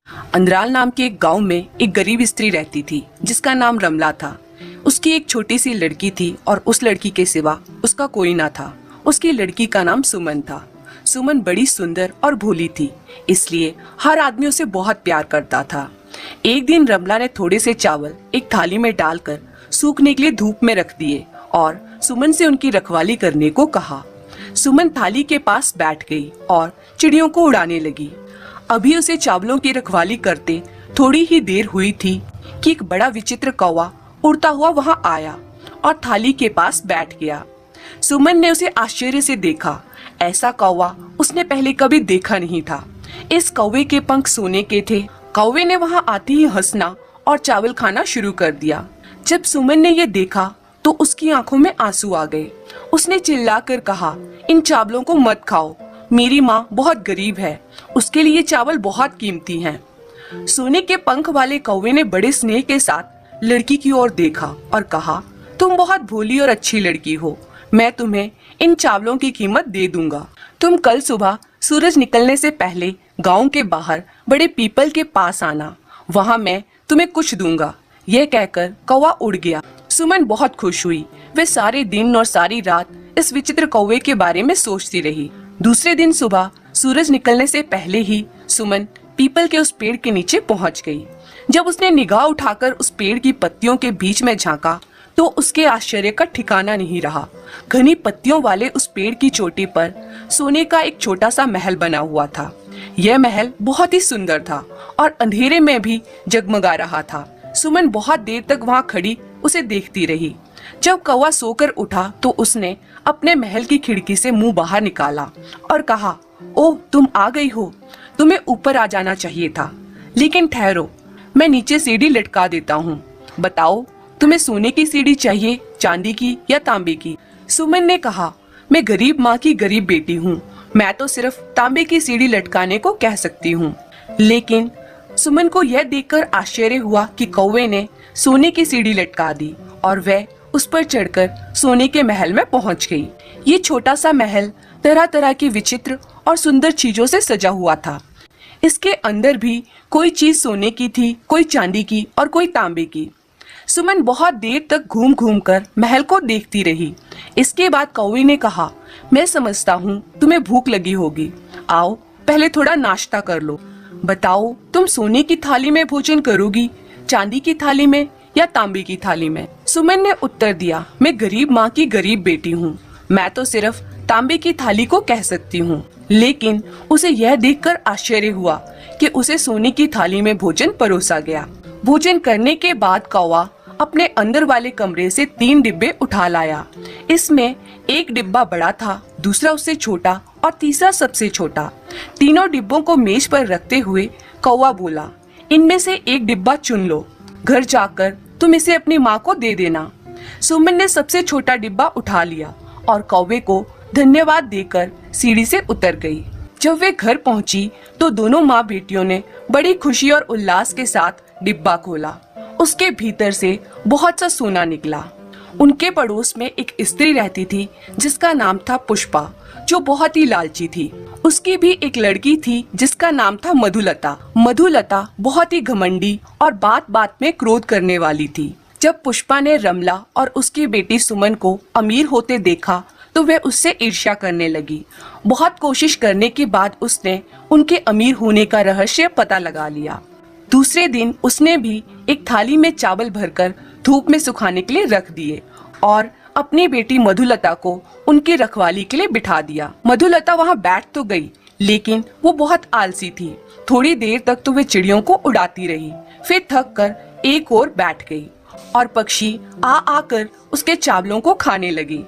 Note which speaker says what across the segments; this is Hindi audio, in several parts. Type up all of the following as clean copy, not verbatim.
Speaker 1: अंद्राल नाम के एक गांव में एक गरीब स्त्री रहती थी जिसका नाम रमला था। उसकी एक छोटी सी लड़की थी और उस लड़की के सिवा उसका कोई ना था। उसकी लड़की का नाम सुमन था। सुमन बड़ी सुंदर और भोली थी, इसलिए हर आदमी उसे बहुत प्यार करता था। एक दिन रमला ने थोड़े से चावल एक थाली में डालकर सूखने के लिए धूप में रख दिए और सुमन से उनकी रखवाली करने को कहा। सुमन थाली के पास बैठ गई और चिड़ियों को उड़ाने लगी। अभी उसे चावलों की रखवाली करते थोड़ी ही देर हुई थी कि एक बड़ा विचित्र कौवा उड़ता हुआ वहां आया और थाली के पास बैठ गया। सुमन ने उसे आश्चर्य से देखा। ऐसा कौवा उसने पहले कभी देखा नहीं था। इस कौवे के पंख सोने के थे। कौवे ने वहां आते ही हंसना और चावल खाना शुरू कर दिया। जब सुमन ने यह देखा तो उसकी आंखों में आंसू आ गए। उसने चिल्लाकर कहा, इन चावलों को मत खाओ, मेरी माँ बहुत गरीब है, उसके लिए चावल बहुत कीमती हैं। सोने के पंख वाले कौवे ने बड़े स्नेह के साथ लड़की की ओर देखा और कहा, तुम बहुत भोली और अच्छी लड़की हो, मैं तुम्हें इन चावलों की कीमत दे दूंगा। तुम कल सुबह सूरज निकलने से पहले गांव के बाहर बड़े पीपल के पास आना, वहां मैं तुम्हें कुछ दूंगा। यह कहकर कौवा उड़ गया। सुमन बहुत खुश हुई। वे सारे दिन और सारी रात इस विचित्र कौवे के बारे में सोचती रही। दूसरे दिन सुबह सूरज निकलने से पहले ही सुमन पीपल के उस पेड़ के नीचे पहुंच गई। जब उसने निगाह उठाकर उस पेड़ की पत्तियों के बीच में झांका तो उसके आश्चर्य का ठिकाना नहीं रहा। घनी पत्तियों वाले उस पेड़ की चोटी पर सोने का एक छोटा सा महल बना हुआ था। यह महल बहुत ही सुंदर था और अंधेरे में भी जगमगा रहा था। सुमन बहुत देर तक वहां खड़ी उसे देखती रही। जब कौवा सोकर उठा तो उसने अपने महल की खिड़की से मुंह बाहर निकाला और कहा, ओह तुम आ गई हो, तुम्हें ऊपर आ जाना चाहिए था। लेकिन ठहरो, मैं नीचे सीढ़ी लटका देता हूँ। बताओ, तुम्हें सोने की सीढ़ी चाहिए, चांदी की या तांबे की? सुमन ने कहा, मैं गरीब माँ की गरीब बेटी हूँ, मैं तो सिर्फ तांबे की सीढ़ी लटकाने को कह सकती हूँ। लेकिन सुमन को यह देखकर आश्चर्य हुआ कि कौवे ने सोने की सीढ़ी लटका दी और वह उस पर चढ़कर सोने के महल में पहुंच गई। ये छोटा सा महल तरह तरह की विचित्र और सुंदर चीजों से सजा हुआ था। इसके अंदर भी कोई चीज सोने की थी, कोई चांदी की और कोई तांबे की। सुमन बहुत देर तक घूम घूम कर महल को देखती रही। इसके बाद कौवे ने कहा, मैं समझता हूँ तुम्हें भूख लगी होगी, आओ पहले थोड़ा नाश्ता कर लो। बताओ, तुम सोने की थाली में भोजन करोगी, चांदी की थाली में या तांबे की थाली में? सुमन ने उत्तर दिया, मैं गरीब माँ की गरीब बेटी हूँ, मैं तो सिर्फ तांबे की थाली को कह सकती हूँ। लेकिन उसे यह देखकर आश्चर्य हुआ कि उसे सोने की थाली में भोजन परोसा गया। भोजन करने के बाद कौवा अपने अंदर वाले कमरे से 3 डिब्बे उठा लाया। इसमें एक डिब्बा बड़ा था, दूसरा उससे छोटा और तीसरा सबसे छोटा। तीनों डिब्बों को मेज पर रखते हुए कौवा बोला, इनमें से एक डिब्बा चुन लो, घर जाकर तुम इसे अपनी माँ को दे देना। सुमन ने सबसे छोटा डिब्बा उठा लिया और कौवे को धन्यवाद देकर सीढ़ी से उतर गई। जब वे घर पहुंची तो दोनों माँ बेटियों ने बड़ी खुशी और उल्लास के साथ डिब्बा खोला। उसके भीतर से बहुत सा सोना निकला। उनके पड़ोस में एक स्त्री रहती थी जिसका नाम था पुष्पा, जो बहुत ही लालची थी। उसकी भी एक लड़की थी जिसका नाम था मधुलता। मधुलता बहुत ही घमंडी और बात बात में क्रोध करने वाली थी। जब पुष्पा ने रमला और उसकी बेटी सुमन को अमीर होते देखा तो वह उससे ईर्ष्या करने लगी। बहुत कोशिश करने के बाद उसने उनके अमीर होने का रहस्य पता लगा लिया। दूसरे दिन उसने भी एक थाली में चावल भरकर धूप में सुखाने के लिए रख दिए और अपनी बेटी मधुलता को उनकी रखवाली के लिए बिठा दिया। मधुलता वहां बैठ तो गई, लेकिन वो बहुत आलसी थी। थोड़ी देर तक तो वे चिड़ियों को उड़ाती रही, फिर थक कर एक ओर बैठ गई और पक्षी आ आकर उसके चावलों को खाने लगी।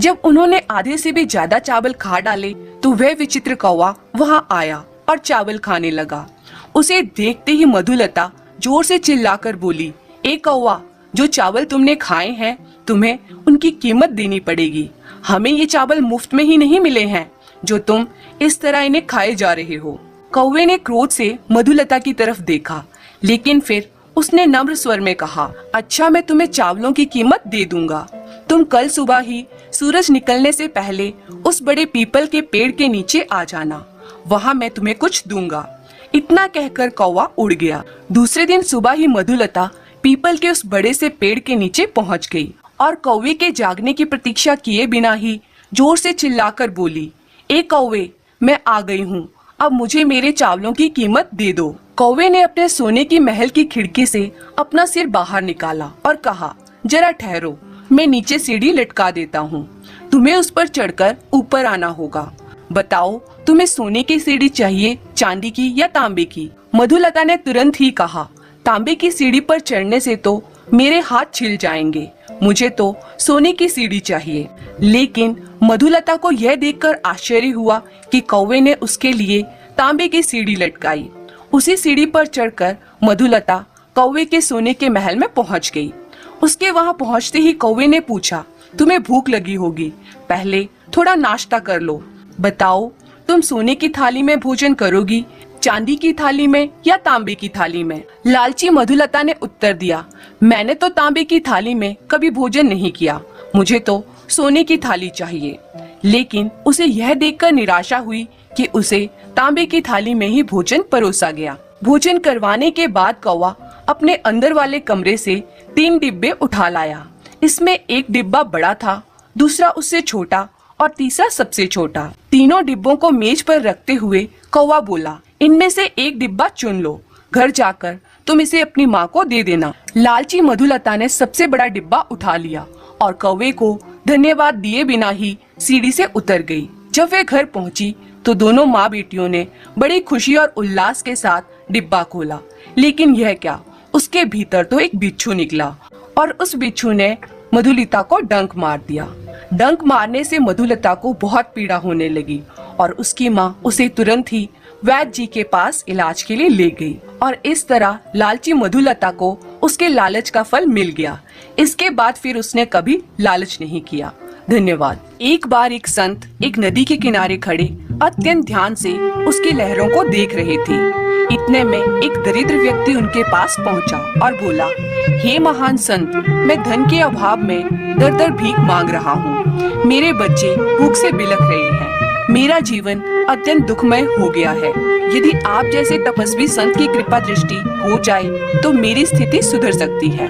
Speaker 1: जब उन्होंने आधे से भी ज्यादा चावल खा डाले तो वह विचित्र कौवा वहां आया और चावल खाने लगा। उसे देखते ही मधुलता जोर से चिल्लाकर बोली, ए कौवा, जो चावल तुमने खाए हैं तुम्हें उनकी कीमत देनी पड़ेगी। हमें ये चावल मुफ्त में ही नहीं मिले हैं जो तुम इस तरह इन्हें खाए जा रहे हो। कौवे ने क्रोध से मधुलता की तरफ देखा, लेकिन फिर उसने नम्र स्वर में कहा, अच्छा मैं तुम्हें चावलों की कीमत दे दूंगा। तुम कल सुबह ही सूरज निकलने से पहले उस बड़े पीपल के पेड़ के नीचे आ जाना, वहां मैं तुम्हें कुछ दूंगा। इतना कहकर कौवा उड़ गया। दूसरे दिन सुबह ही मधुलता पीपल के उस बड़े से पेड़ के नीचे पहुंच गई और कौवे के जागने की प्रतीक्षा किए बिना ही जोर से चिल्लाकर बोली, ए कौवे, मैं आ गई हूँ, अब मुझे मेरे चावलों की कीमत दे दो। कौवे ने अपने सोने की महल की खिड़की से अपना सिर बाहर निकाला और कहा, जरा ठहरो, मैं नीचे सीढ़ी लटका देता हूँ, तुम्हें उस पर चढ़कर ऊपर आना होगा। बताओ, तुम्हें सोने की सीढ़ी चाहिए, चांदी की या तांबे की? मधुलता ने तुरंत ही कहा, तांबे की सीढ़ी पर चढ़ने से तो मेरे हाथ छिल जाएंगे, मुझे तो सोने की सीढ़ी चाहिए। लेकिन मधुलता को यह देखकर आश्चर्य हुआ कि कौवे ने उसके लिए तांबे की सीढ़ी लटकाई। उसी सीढ़ी पर चढ़कर मधुलता कौवे के सोने के महल में पहुंच गई। उसके वहां पहुंचते ही कौवे ने पूछा, तुम्हें भूख लगी होगी, पहले थोड़ा नाश्ता कर लो। बताओ, तुम सोने की थाली में भोजन करोगी, चांदी की थाली में या तांबे की थाली में? लालची मधुलता ने उत्तर दिया, मैंने तो तांबे की थाली में कभी भोजन नहीं किया, मुझे तो सोने की थाली चाहिए। लेकिन उसे यह देखकर निराशा हुई कि उसे तांबे की थाली में ही भोजन परोसा गया। भोजन करवाने के बाद कौवा अपने अंदर वाले कमरे से 3 डिब्बे उठा लाया। इसमें एक डिब्बा बड़ा था, दूसरा उससे छोटा और तीसरा सबसे छोटा। तीनों डिब्बों को मेज पर रखते हुए कौवा बोला, इनमें से एक डिब्बा चुन लो, घर जाकर तुम इसे अपनी माँ को दे देना। लालची मधुलता ने सबसे बड़ा डिब्बा उठा लिया और कौवे को धन्यवाद दिए बिना ही सीढ़ी से उतर गई। जब वे घर पहुंची तो दोनों माँ बेटियों ने बड़ी खुशी और उल्लास के साथ डिब्बा खोला। लेकिन यह क्या, उसके भीतर तो एक बिच्छू निकला और उस बिच्छू ने मधुलता को डंक मार दिया। डंक मारने से मधुलता को बहुत पीड़ा होने लगी और उसकी माँ उसे तुरंत ही वैद्य जी के पास इलाज के लिए ले गई और इस तरह लालची मधुलता को उसके लालच का फल मिल गया। इसके बाद फिर उसने कभी लालच नहीं किया। धन्यवाद। एक बार एक संत एक नदी के किनारे खड़े अत्यंत ध्यान से उसकी लहरों को देख रहे थे। इतने में एक दरिद्र व्यक्ति उनके पास पहुंचा और बोला, हे महान संत, मैं धन के अभाव में दर दर भीख मांग रहा हूँ। मेरे बच्चे भूख से बिलख रहे हैं, मेरा जीवन अत्यंत दुखमय हो गया है। यदि आप जैसे तपस्वी संत की कृपा दृष्टि हो जाए तो मेरी स्थिति सुधर सकती है।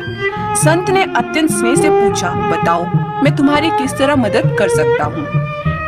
Speaker 1: संत ने अत्यंत स्नेह से पूछा, बताओ, मैं तुम्हारी किस तरह मदद कर सकता हूँ?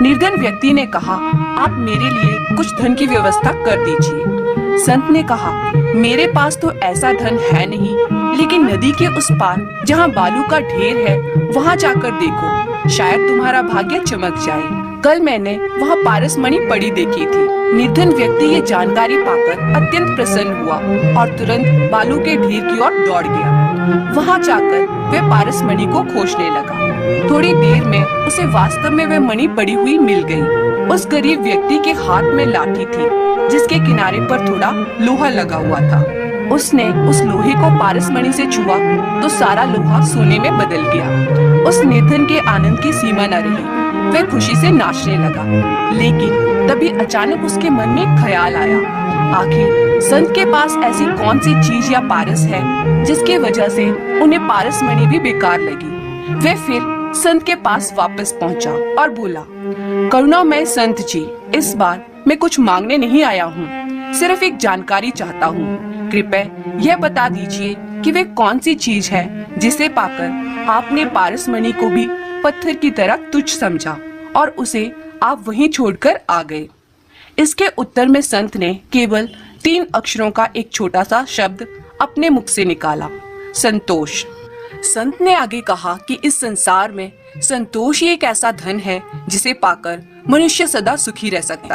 Speaker 1: निर्धन व्यक्ति ने कहा, आप मेरे लिए कुछ धन की व्यवस्था कर दीजिए। संत ने कहा, मेरे पास तो ऐसा धन है नहीं, लेकिन नदी के उस पार जहाँ बालू का ढेर है वहाँ जाकर देखो, शायद तुम्हारा भाग्य चमक जाए। कल मैंने वहाँ पारस मणि पड़ी देखी थी। निर्धन व्यक्ति ये जानकारी पाकर अत्यंत प्रसन्न हुआ और तुरंत बालू के ढेर की ओर दौड़ गया। वहाँ जाकर वह पारस मणि को खोजने लगा। थोड़ी देर में उसे वास्तव में वह मणि पड़ी हुई मिल गई। उस गरीब व्यक्ति के हाथ में लाठी थी जिसके किनारे पर थोड़ा लोहा लगा हुआ था। उसने उस लोहे को पारस मणि से छुआ तो सारा लोहा सोने में बदल गया। उस निर्धन के आनंद की सीमा न रही, वह खुशी से नाचने लगा। लेकिन तभी अचानक उसके मन में एक ख्याल आया, आखिर संत के पास ऐसी कौन सी चीज या पारस है जिसके वजह से उन्हें पारस मणि भी बेकार लगी। वह फिर संत के पास वापस पहुंचा और बोला, करुणामय संत जी, इस बार मैं कुछ मांगने नहीं आया हूँ, सिर्फ एक जानकारी चाहता हूँ। कृपया यह बता दीजिए कि वे कौन सी चीज है जिसे पाकर आपने पारस मणि को भी पत्थर की तरह तुच्छ समझा और उसे आप वहीं छोड़कर आ गए। इसके उत्तर में संत ने केवल 3 अक्षरों का एक छोटा सा शब्द अपने मुख से निकाला, संतोष। संत ने आगे कहा कि इस संसार में संतोष ही एक ऐसा धन है जिसे पाकर मनुष्य सदा सुखी रह सकता है।